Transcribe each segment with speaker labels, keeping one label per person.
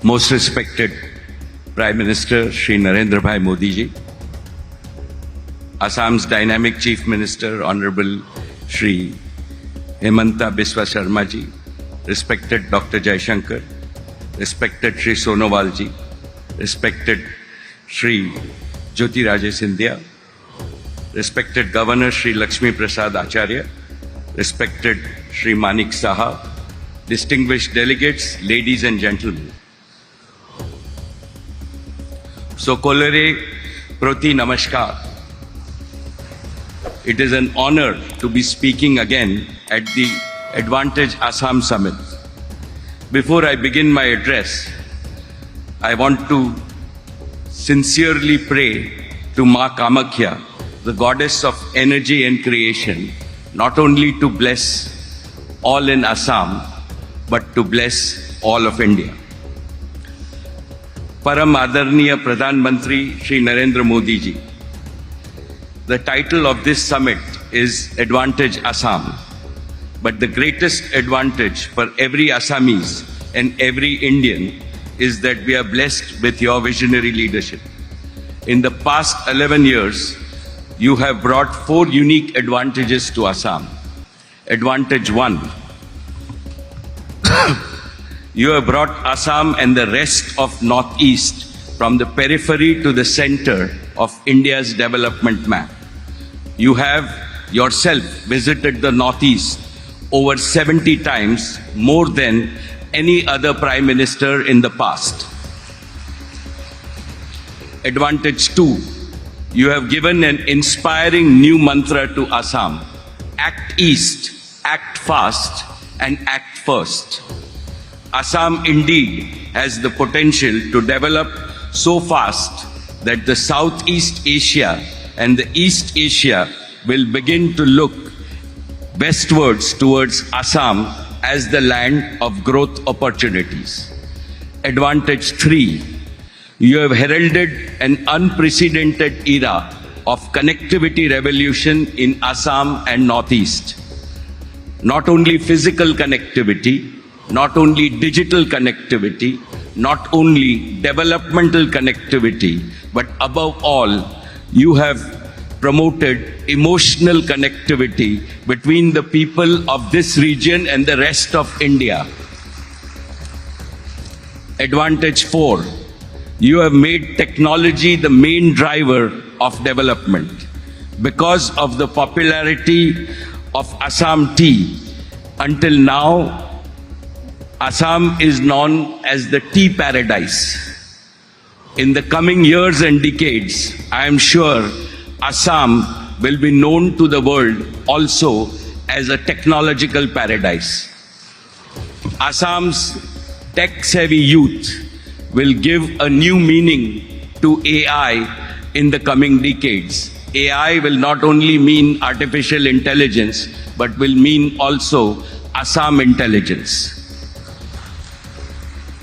Speaker 1: Most respected Prime Minister Shri Narendra Bhai Modi ji, Assam's dynamic Chief Minister Honorable Shri Himanta Biswa Sharma ji, respected Dr. Jaishankar, respected Shri Sonowal ji, respected Shri Jyoti Raje Scindia, respected Governor Shri Lakshmi Prasad Acharya, respected Shri Manik Saha, distinguished delegates, ladies and gentlemen. Sokolere Proti Namaskar. It is an honor to be speaking again at the Advantage Assam Summit. Before I begin my address, I want to sincerely pray to Ma Kamakhya, the goddess of energy and creation, not only to bless all in Assam, but to bless all of India. Param Adarniya Pradhan Mantri Shri Narendra Modi ji. The title of this summit is Advantage Assam. But the greatest advantage for every Assamese and every Indian is that we are blessed with your visionary leadership. In the past 11 years, you have brought 4 unique advantages to Assam. Advantage 1. You have brought Assam and the rest of Northeast from the periphery to the center of India's development map. You have yourself visited the Northeast over 70 times, more than any other Prime Minister in the past. Advantage 2. You have given an inspiring new mantra to Assam. Act East, act fast, and act first. Assam indeed has the potential to develop so fast that the Southeast Asia and the East Asia will begin to look westwards towards Assam as the land of growth opportunities. Advantage 3. You have heralded an unprecedented era of connectivity revolution in Assam and Northeast. Not only physical connectivity, not only digital connectivity, not only developmental connectivity, but above all, you have promoted emotional connectivity between the people of this region and the rest of India. Advantage 4. You have made technology the main driver of development. Because of the popularity of Assam tea, until now, Assam is known as the tea paradise. In the coming years and decades, I am sure Assam will be known to the world also as a technological paradise. Assam's tech-savvy youth will give a new meaning to AI in the coming decades. AI will not only mean artificial intelligence, but will mean also Assam intelligence.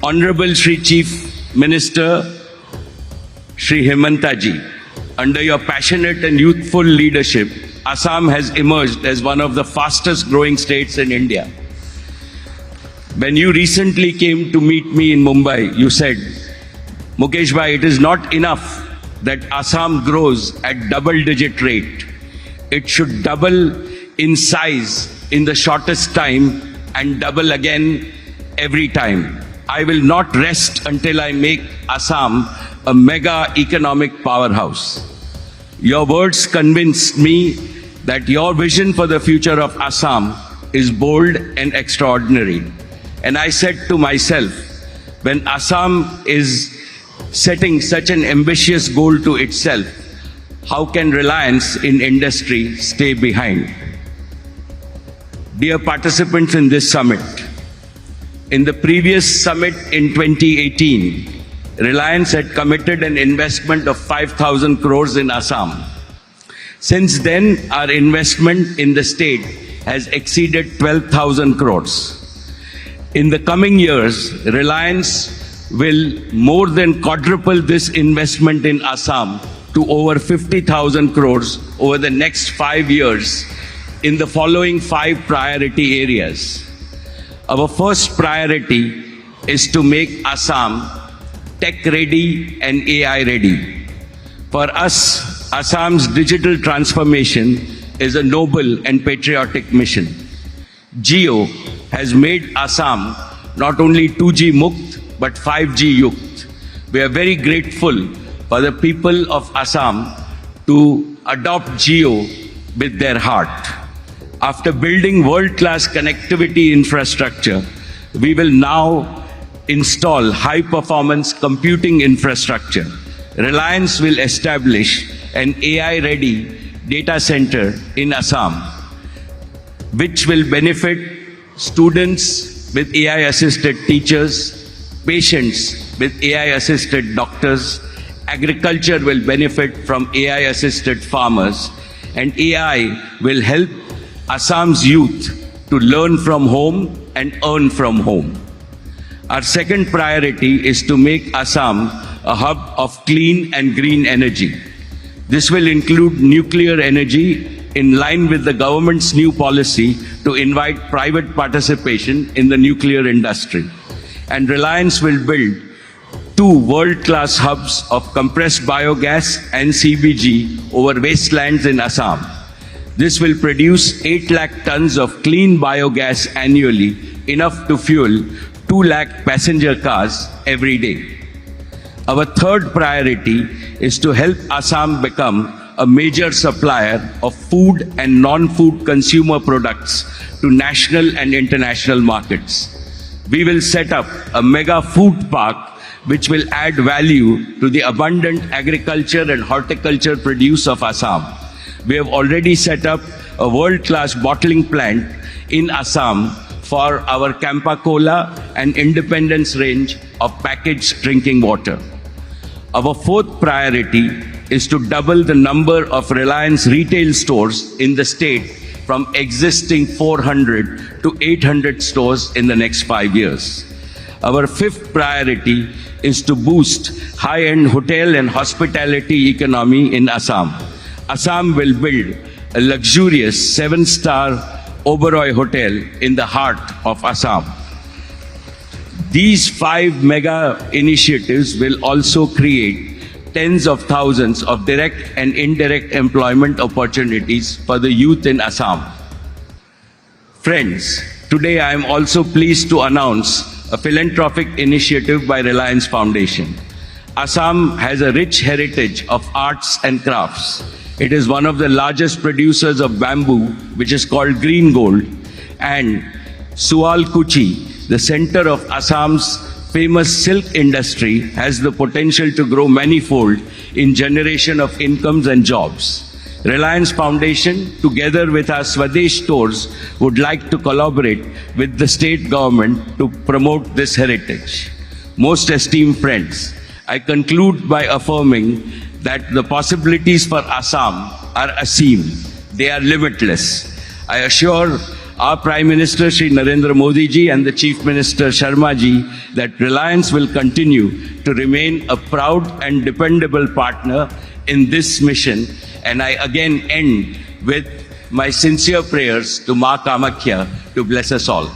Speaker 1: Honorable Shri Chief Minister Shri Himanta ji, under your passionate and youthful leadership, Assam has emerged as one of the fastest growing states in India. When you recently came to meet me in Mumbai, you said, Mukesh bhai, it is not enough that Assam grows at double-digit rate. It should double in size in the shortest time and double again every time. I will not rest until I make Assam a mega economic powerhouse. Your words convinced me that your vision for the future of Assam is bold and extraordinary. And I said to myself, when Assam is setting such an ambitious goal to itself, how can reliance in industry stay behind? Dear participants in this summit, in the previous summit in 2018, Reliance had committed an investment of 5,000 crores in Assam. Since then, our investment in the state has exceeded 12,000 crores. In the coming years, Reliance will more than quadruple this investment in Assam to over 50,000 crores over the next 5 years in the following 5 priority areas. Our first priority is to make Assam tech ready and AI ready. For us, Assam's digital transformation is a noble and patriotic mission. Jio has made Assam not only 2G Mukt but 5G Yukt. We are very grateful for the people of Assam to adopt Jio with their heart. After building world-class connectivity infrastructure, we will now install high-performance computing infrastructure. Reliance will establish an AI-ready data center in Assam, which will benefit students with AI-assisted teachers, patients with AI-assisted doctors. Agriculture will benefit from AI-assisted farmers, and AI will help Assam's youth to learn from home and earn from home. Our second priority is to make Assam a hub of clean and green energy. This will include nuclear energy in line with the government's new policy to invite private participation in the nuclear industry. And Reliance will build 2 world-class hubs of compressed biogas and CBG over wastelands in Assam. This will produce 8 lakh tons of clean biogas annually, enough to fuel 2 lakh passenger cars every day. Our third priority is to help Assam become a major supplier of food and non-food consumer products to national and international markets. We will set up a mega food park which will add value to the abundant agriculture and horticulture produce of Assam. We have already set up a world-class bottling plant in Assam for our Campa Cola and Independence range of packaged drinking water. Our fourth priority is to double the number of Reliance retail stores in the state from existing 400 to 800 stores in the next 5 years. Our fifth priority is to boost high-end hotel and hospitality economy in Assam. Assam will build a luxurious 7-star Oberoi hotel in the heart of Assam. These 5 mega initiatives will also create tens of thousands of direct and indirect employment opportunities for the youth in Assam. Friends, today I am also pleased to announce a philanthropic initiative by Reliance Foundation. Assam has a rich heritage of arts and crafts. It is one of the largest producers of bamboo, which is called green gold, and Sualkuchi, the center of Assam's famous silk industry, has the potential to grow manifold in generation of incomes and jobs. Reliance Foundation, together with our Swadesh stores, would like to collaborate with the state government to promote this heritage. Most esteemed friends, I conclude by affirming that the possibilities for Assam are aseem. They are limitless. I assure our Prime Minister Shri Narendra Modi ji and the Chief Minister Sharma ji that Reliance will continue to remain a proud and dependable partner in this mission. And I again end with my sincere prayers to Ma Kamakhya to bless us all.